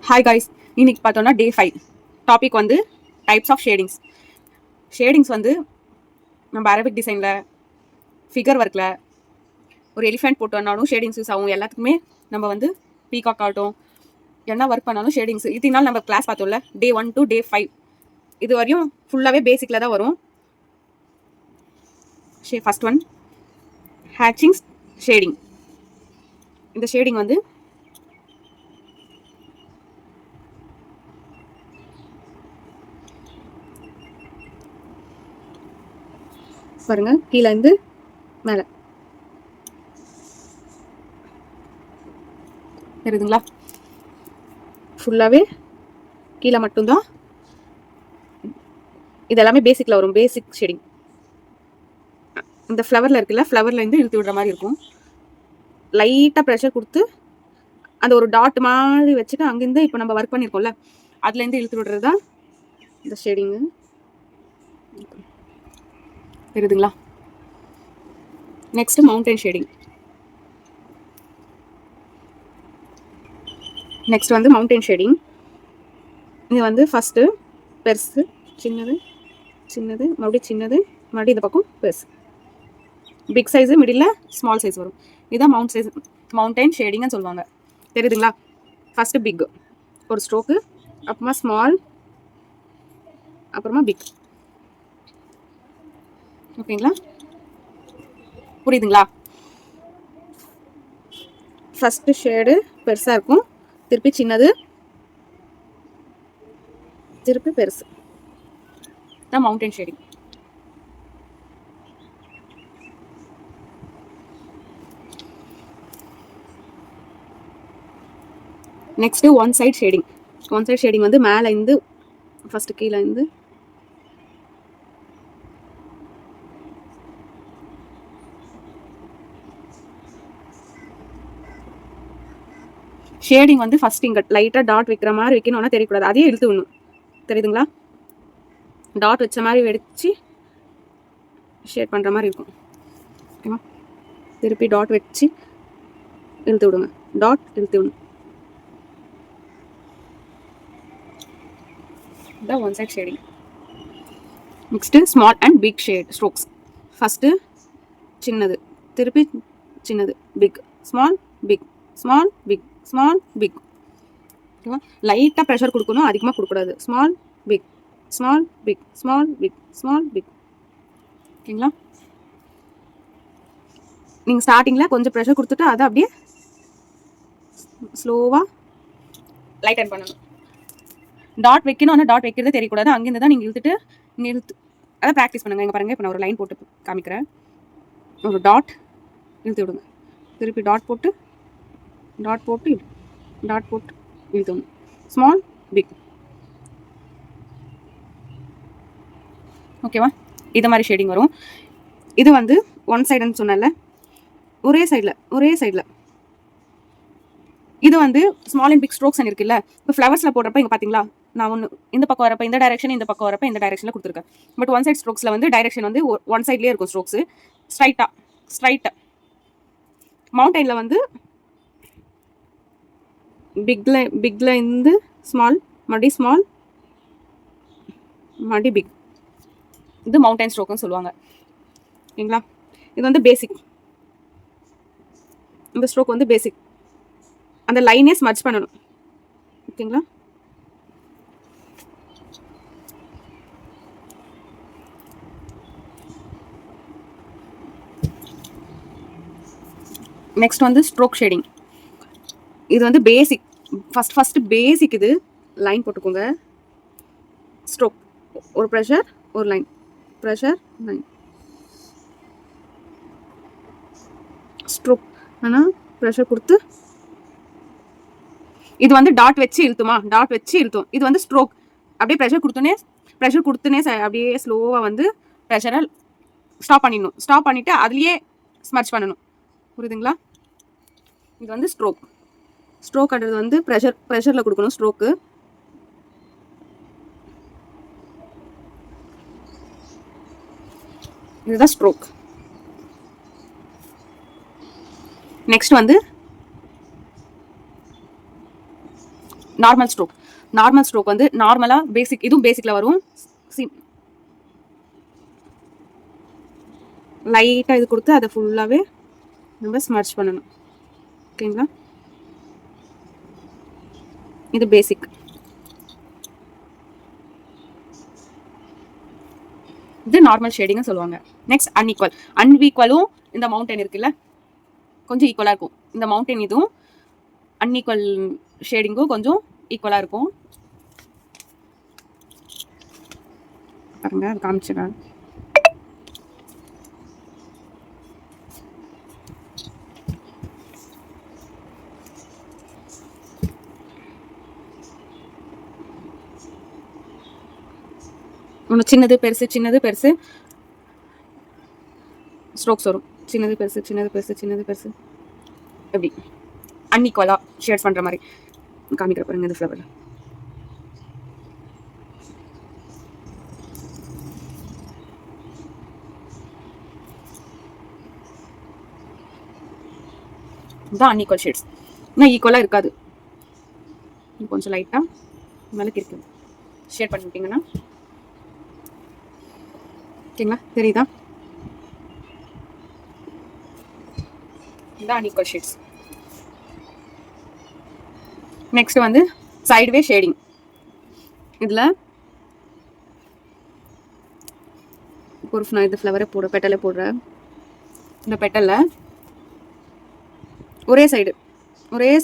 Hi guys, இன்னைக்கு பார்த்தோன்னா டே 5 topic வந்து டைப்ஸ் ஆஃப் ஷேடிங்ஸ். ஷேடிங்ஸ் வந்து நம்ம அரபிக் டிசைனில், ஃபிகர் ஒர்க்கில் ஒரு எலிஃபென்ட் போட்டு வந்தாலும் ஷேடிங்ஸ் யூஸ் ஆகும். எல்லாத்துக்குமே நம்ம வந்து பீகாக் ஆகட்டும் என்ன ஒர்க் பண்ணாலும் ஷேடிங்ஸ். இத்தனை நாள் நம்ம கிளாஸ் பார்த்தோம்ல, டே 1 to டே 5 இது வரையும் ஃபுல்லாகவே பேசிக்கில் தான் வரும். First one hatchings shading. இந்த ஷேடிங் வந்து பாருங்க, கீழே இருந்து மேலே தெரியுதுங்களா? ஃபுல்லாகவே கீழே மட்டும்தான். இது எல்லாமே பேசிக்கில் வரும், பேசிக் ஷேடிங். இந்த ஃப்ளவரில் இருக்குல்ல, ஃப்ளவர்லேருந்து இழுத்து விடுற மாதிரி இருக்கும். லைட்டாக ப்ரெஷர் கொடுத்து அந்த ஒரு டாட் மாதிரி வச்சுட்டு அங்கேருந்து இப்போ நம்ம ஒர்க் பண்ணியிருக்கோம்ல, அதுலேருந்து இழுத்து விடுறது தான் இந்த ஷேடிங்கு. தெரியுதுங்களா? Next mountain shading. நெக்ஸ்ட் வந்து மவுண்டைன் ஷேடிங். இது வந்து ஃபஸ்ட்டு பெருசு, சின்னது, சின்னது, மறுபடியும் சின்னது, மறுபடியும் இந்த பக்கம் பெருசு. Big size, middle small size வரும். இதுதான் மவுண்டைன் ஷேடிங்னு சொல்லுவாங்க. தெரியுதுங்களா? ஃபஸ்ட்டு பிக் ஒரு ஸ்ட்ரோக்கு, அப்புறமா ஸ்மால், அப்புறமா பிக். ஓகேங்களா? புரியுதுங்களா? ஃபஸ்ட்டு ஷேடு பெருசாக இருக்கும், திருப்பி சின்னது, திருப்பி பெருசு. தான் mountain shading. Next one side shading. One side shading வந்து மேலே இருந்து ஃபஸ்ட்டு கீழே இருந்து ஷேடிங் வந்து ஃபஸ்ட் இங்கே லைட்டாக டாட் வைக்கிற மாதிரி வைக்கணும்னா தெரியக்கூடாது, அதே இழுத்து விடணும். தெரியுதுங்களா? டாட் வச்ச மாதிரி வெடிச்சு ஷேட் பண்ணுற மாதிரி இருக்கும். ஓகேவா? திருப்பி டாட் வச்சு இழுத்து விடுங்க, டாட் இழுத்து விடணும். இதான் one side shading. Next small and big shade strokes. First சின்னது, திருப்பி சின்னது, big, small, big, small, big, small, big. ஓகேவா? லைட்டாக ப்ரெஷர் கொடுக்கணும், அதிகமாக கொடுக்கக்கூடாது. Small, big, small, big, small, big, small, big. ஓகேங்களா? நீங்கள் ஸ்டார்டிங்கில் கொஞ்சம் ப்ரெஷர் கொடுத்துட்டு அதை அப்படியே ஸ்லோவாக லைட் அண்ட் பண்ணணும். டாட் வைக்கணும், ஆனால் டாட் வைக்கிறது தெரியக்கூடாது. அங்கேருந்து தான் நீங்கள் இழுத்துட்டு இங்கே இழுத்து அதை ப்ராக்டிஸ் பண்ணுங்கள். இங்கே பாருங்கள், இப்போ நான் ஒரு லைன் போட்டு காமிக்கிறேன். ஒரு டாட் இழுத்து விடுங்க, திருப்பி டாட் போட்டு டாட் போட்டு டாட் போட்டு இழுத்து. Small, big. ஓகேவா? இது மாதிரி ஷேடிங் வரும். இது வந்து ஒன் சைடுன்னு சொன்னல, ஒரே சைடில். இது வந்து ஸ்மால் அண்ட் பிக் ஸ்ட்ரோக்ஸ் இருக்குல்ல, இப்போ ஃப்ளவர்ஸில் போடுறப்ப இங்கே பார்த்தீங்களா, நான் ஒன்று இந்த பக்கம் வரப்போ இந்த டைரக்ஷன், இந்த பக்கம் வரப்போ இந்த டைரக்ஷனில் கொடுத்துருக்கேன். பட் ஒன் சைட் ஸ்ட்ரோக்ஸில் வந்து டைரக்ஷன் வந்து ஒன் சைட்லேயே இருக்கும். ஸ்ட்ரோக்ஸு ஸ்ட்ரைட்டாக. மவுண்டைனில் வந்து பிக்ல இருந்து ஸ்மால், மறுபடி ஸ்மால், மறுபடி பிக். இது மவுண்டைன் ஸ்ட்ரோக்னு சொல்லுவாங்க. ஓகேங்களா? இது வந்து பேசிக். இந்த ஸ்ட்ரோக் வந்து பேசிக். அந்த லைனே ஸ்மட்ச் பண்ணணும். ஓகேங்களா? நெக்ஸ்ட் வந்து ஸ்ட்ரோக் ஷேடிங். இது வந்து பேசிக். First basic. இது லைன் போட்டுக்கோங்க. ஸ்ட்ரோக் ஒரு ப்ரெஷர், ஒரு லைன், ப்ரெஷர், லைன், ஸ்ட்ரோக். ஆனால் ப்ரெஷர் கொடுத்து இது வந்து டாட் வச்சு இழுத்துமா, டாட் வச்சு இழுத்தும். இது வந்து ஸ்ட்ரோக். அப்படியே ப்ரெஷர் கொடுத்துனே அப்படியே ஸ்லோவாக வந்து ப்ரெஷரை ஸ்டாப் பண்ணிடணும். ஸ்டாப் பண்ணிவிட்டு அதுலேயே ஸ்மர்ச் பண்ணணும். புரியுதுங்களா? இது வந்து ஸ்ட்ரோக்ன்றது வந்து ப்ரெஷரில் கொடுக்கணும் ஸ்ட்ரோக்கு. இதுதான் ஸ்ட்ரோக். நெக்ஸ்ட் வந்து நார்மல் ஸ்ட்ரோக். நார்மல் ஸ்ட்ரோக் வந்து நார்மலாக பேசிக், இதுவும் பேசிக்கில் வரும். லைட்டாக இது கொடுத்து அதை ஃபுல்லாகவே நம்ம ஸ்மர்ச் பண்ணணும். ஓகேங்களா? இது பேசிக். இது நார்மல் ஷேடிங்னு சொல்லுவாங்க. Next unequal. அன்ஈக்குவலும் இந்த மவுண்டன் இருக்குல்ல, கொஞ்சம் ஈக்குவலாக இருக்கும். இந்த மவுண்டன் இதுவும் அன்இக்குவல் ஷேடிங்கும் கொஞ்சம் ஈக்குவலாக இருக்கும். பாருங்க, அது காமிச்சிடுறேன். ஒன்று சின்னது பெருசு, சின்னது பெருசு ஸ்ட்ரோக்ஸ் வரும். சின்னது பெருசு, சின்னது பெருசு, சின்னது பெருசு, எப்படி அன்இக்குவலாக ஷேட் பண்ணுற மாதிரி காமிக்கிற பாருங்க. இந்த ஃப்ளவரில் இதுதான் அன்இக்குவல் ஷேட்ஸ். இன்னும் ஈக்குவலாக இருக்காது. கொஞ்சம் லைட்டாக மேலே இருக்கு ஷேட் பண்ணிவிட்டிங்கன்னா, ஓகேங்களா? தெரியுதா? இதுதான் அன்இக்குவல் ஷேட்ஸ். நெக்ஸ்ட் வந்து சைட்வே ஷேடிங். இதில் ஒரு நான் இது ஃப்ளவரை பெட்டலை போடுறேன். இந்த பெட்டலில் ஒரே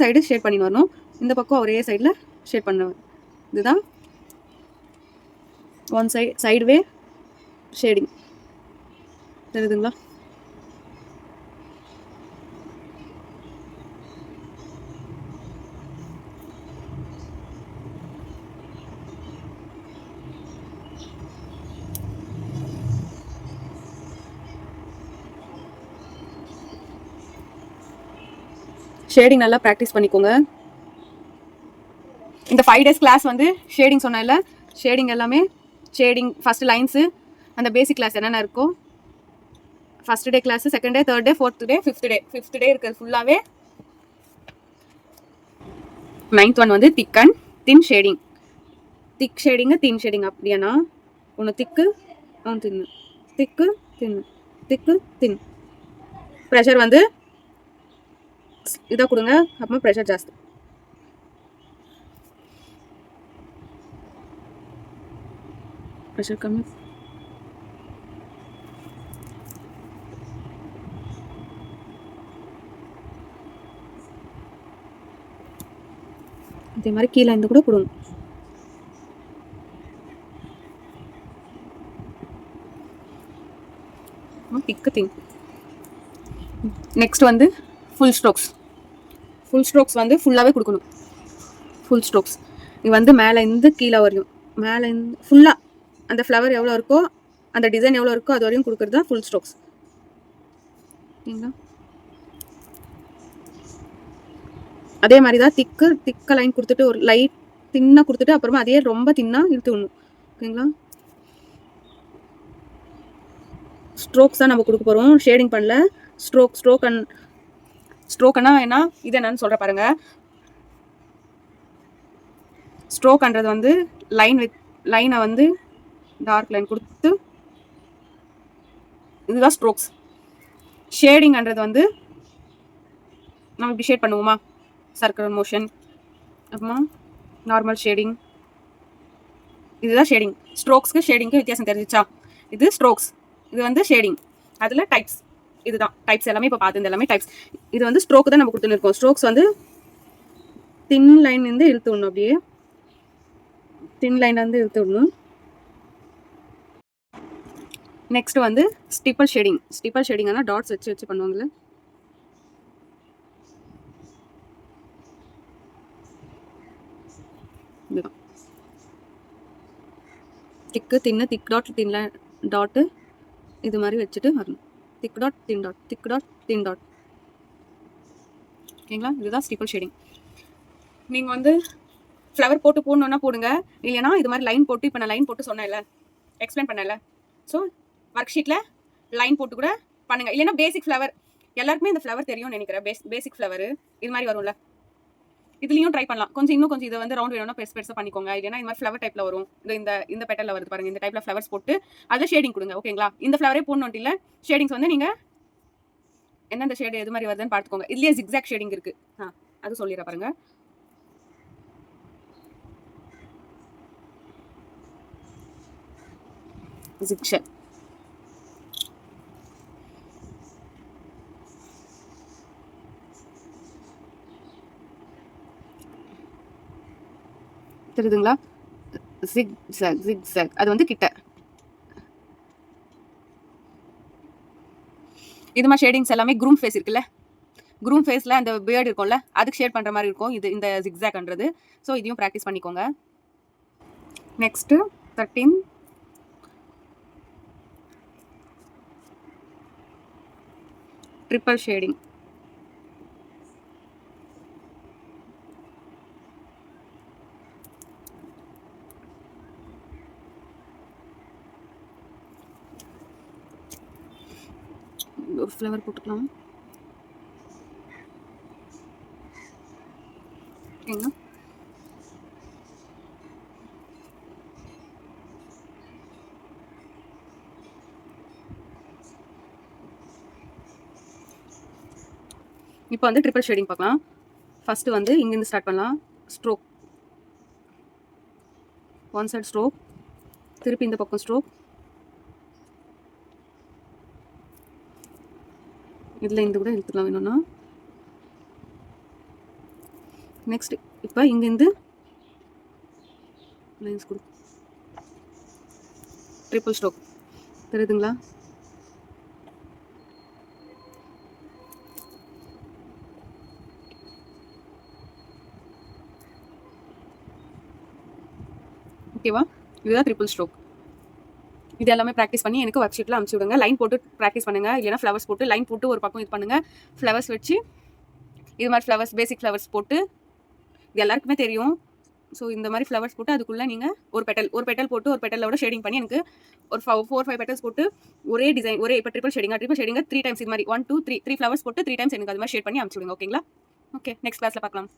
சைடு ஷேட் பண்ணி வரணும். இந்த பக்கம் ஒரே சைடில் ஷேட் பண்ணுவேன். இதுதான் ஒன் சைட்வே ஷேடிங். தெரியுதுங்களா? ஷேடிங் நல்லா ப்ராக்டிஸ் பண்ணிக்கோங்க. இந்த 5 days கிளாஸ் வந்து ஷேடிங் சொன்னேன்ல, ஷேடிங் எல்லாமே ஷேடிங் ஃபர்ஸ்ட் லைன்ஸு, அந்த பேசிக் கிளாஸ் என்னென்ன இருக்கோ, first day class, second day, third day, fourth day, fifth day இருக்கிறது ஃபுல்லாகவே. 9th ஒன் வந்து thick and thin shading. Thick shading thin shading. அப்படியானா ஒன்று திக்கு, ஒன்று தின்னு, திக்கு தின்னு, திக்கு தின். ப்ரெஷர் வந்து இதை கொடுங்க, அப்புறமா ப்ரெஷர் ஜாஸ்தி. ப்ரெஷர் கம்மி. இதே மாதிரி கீழே இருந்து கூட கொடுங்க. திக்கு தின். நெக்ஸ்ட் வந்து ஃபுல் ஸ்ட்ரோக்ஸ். ஃபுல் ஸ்ட்ரோக்ஸ் வந்து ஃபுல்லாகவே கொடுக்கணும். ஃபுல் ஸ்ட்ரோக்ஸ் இது வந்து மேலே இருந்து கீழே வரையும், மேலே இருந்து ஃபுல்லாக அந்த ஃப்ளவர் எவ்வளோ இருக்கோ, அந்த டிசைன் எவ்வளோ இருக்கோ அது வரையும் கொடுக்குறது தான் ஃபுல் ஸ்ட்ரோக்ஸ். ஓகேங்களா? அதே மாதிரி தான் திக்க லைன் கொடுத்துட்டு ஒரு லைட் தின்னாக கொடுத்துட்டு அப்புறமா அதே ரொம்ப தின்னாக இழுத்து விடணும். ஓகேங்களா? ஸ்ட்ரோக்ஸ் தான் நம்ம கொடுக்க போகிறோம், ஷேடிங் பண்ணல. ஸ்ட்ரோக்னா என்ன, இது என்னன்னு சொல்கிற பாருங்க. ஸ்ட்ரோக்ன்றது வந்து லைனை வந்து டார்க் லைன் கொடுத்து, இதுதான் ஸ்ட்ரோக்ஸ். ஷேடிங்ன்றது வந்து நம்ம இப்படி ஷேட் பண்ணுவோமா, சர்க்குலர் மோஷன், அப்புறமா நார்மல் ஷேடிங். இதுதான் ஷேடிங். ஸ்ட்ரோக்ஸ்க்கு ஷேடிங்க்கு வித்தியாசம் தெரிஞ்சிச்சா? இது ஸ்ட்ரோக்ஸ், இது வந்து ஷேடிங். அதில் டைப்ஸ், இதுதான் டைப்ஸ் எல்லாமே. இப்போ பார்த்து எல்லாமே டைப்ஸ். இது வந்து ஸ்ட்ரோக்கு தான் நம்ம கொடுத்துன்னு இருக்கோம். ஸ்ட்ரோக்ஸ் வந்து தின் லைன் இருந்து இழுத்து விடணும், அப்படியே தின் லைன் வந்து இழுத்து விடணும். நெக்ஸ்ட் வந்து ஸ்டிப்பல் ஷேடிங். ஸ்டிப்பல் ஷேடிங்னா டாட்ஸ் வச்சு பண்ணுவாங்கல்ல, இதுதான். திக்கு தின்னு, திக் டாட், தின் டாட்டு, இது மாதிரி வச்சுட்டு வரணும். திக் டாட், தின் டாட், திக் டாட், தின் டாட். ஓகேங்களா? இதுதான் ஸ்டிப்பல் ஷேடிங். நீங்கள் வந்து ஃப்ளவர் போட்டு போடணுன்னா போடுங்க, இல்லைன்னா இது மாதிரி லைன் போட்டு, இப்போ நான் லைன் போட்டு சொன்னேன்ல, எக்ஸ்பிளைன் பண்ணல, ஸோ ஒர்க் ஷீட்டில் லைன் போட்டு கூட பண்ணுங்க. இல்லைன்னா பேசிக் ஃப்ளவர், எல்லாருக்குமே இந்த ஃப்ளவர் தெரியும்னு நினைக்கிறேன். பேசிக் ஃப்ளவர் இது மாதிரி வரும்ல, இதுலயும் ட்ரை பண்ணலாம். இன்னும் கொஞ்சம் இதை வந்து ரவுண்ட் வேணும்னா பெருசா பண்ணிக்கோங்க. இல்லைன்னா இந்த மாதிரி ஃப்ளவர் டைப்ல வரும். இந்த பெட்டல்ல வருது பாருங்க, இந்த டைப்ல ஃப்ளவர்ஸ் போட்டு அதில் ஷேடிங் கொடுங்க. ஓகேங்களா? இந்த ஃப்ளவரே போடணும் இல்லை, ஷேடிங்ஸ் வந்து நீங்க எந்தெந்த ஷேடு எது மாதிரி வருதுன்னு பார்த்துக்கோங்க. இதுலயே ஜிக்ஸாக் ஷேடிங் இருக்கு. அது சொல்லிடுறேன் பாருங்க. ஜிக்ஸாக் தெரியுதுங்களா? ஜிக்ஸாக் அது வந்து கிட்ட. இது மாதிரி ஷேடிங்ஸ் எல்லாமே க்ரூம் ஃபேஸ் இருக்குல்ல, க்ரூம் ஃபேஸில் அந்த பியர்டு இருக்கும்ல, அதுக்கு ஷேட் பண்ணுற மாதிரி இருக்கும் இது இந்த ஜிக்ஸாக்ன்றது. ஸோ இதையும் ப்ராக்டிஸ் பண்ணிக்கோங்க. Next 13 triple shading. ஒரு ஃப்ளவர் போட்டுக்கலாம். ஓகேங்களா? இப்போ வந்து ட்ரிபிள் ஷேடிங் பார்க்கலாம். ஃபர்ஸ்ட் வந்து இங்கிருந்து ஸ்டார்ட் பண்ணலாம். ஸ்ட்ரோக், ஒன் சைடு ஸ்ட்ரோக், திருப்பி இந்த பக்கம் ஸ்ட்ரோக், இதில் இந்த கூட எடுத்துக்கலாம் வேணும்னா. நெக்ஸ்ட் இப்போ இங்கேருந்து லைன்ஸ் கொடு, ட்ரிபிள் ஸ்ட்ரோக். தெரியுதுங்களா? ஓகேவா? இதுதான் ட்ரிபிள் ஸ்ட்ரோக். இது எல்லாமே ப்ராக்டிஸ் பண்ணி எனக்கு ஒர்க் ஷீட்டில் அனுப்பிச்சி விடுங்க. லைன் போட்டு ப்ராக்டிஸ் பண்ணுங்க, இல்லைனா ஃப்ளவர்ஸ் போட்டு லைன் போட்டு ஒரு பக்கம் இது பண்ணுங்க. ஃப்ளவர்ஸ் வச்சு இது மாதிரி ஃப்ளவர்ஸ், பேசிக் ஃப்ளவர்ஸ் போட்டு, இது எல்லாருக்குமே தெரியும். ஸோ இந்த மாதிரி ஃப்ளவர்ஸ் போட்டு அதுக்குள்ளே நீங்கள் ஒரு பெட்டல் போட்டு ஒரு பெட்டலோட ஷேடிங் பண்ணி எனக்கு ஒரு 4-5 பெட்டல்ஸ் போட்டு ஒரே டிசைன், ஒரே இப்போ ட்ரிபிள் ஷேடிங்கை 3 டைம்ஸ் இது மாதிரி 1 2 3 ஃப்ளவர்ஸ் போட்டு 3 டைம்ஸ் எனக்கு அது மாதிரி ஷேட் பண்ணி அனுப்பிச்சி விடுங்க. ஓகேங்களா? ஓகே, நெக்ஸ்ட் கிளாஸில் பார்க்கலாம்.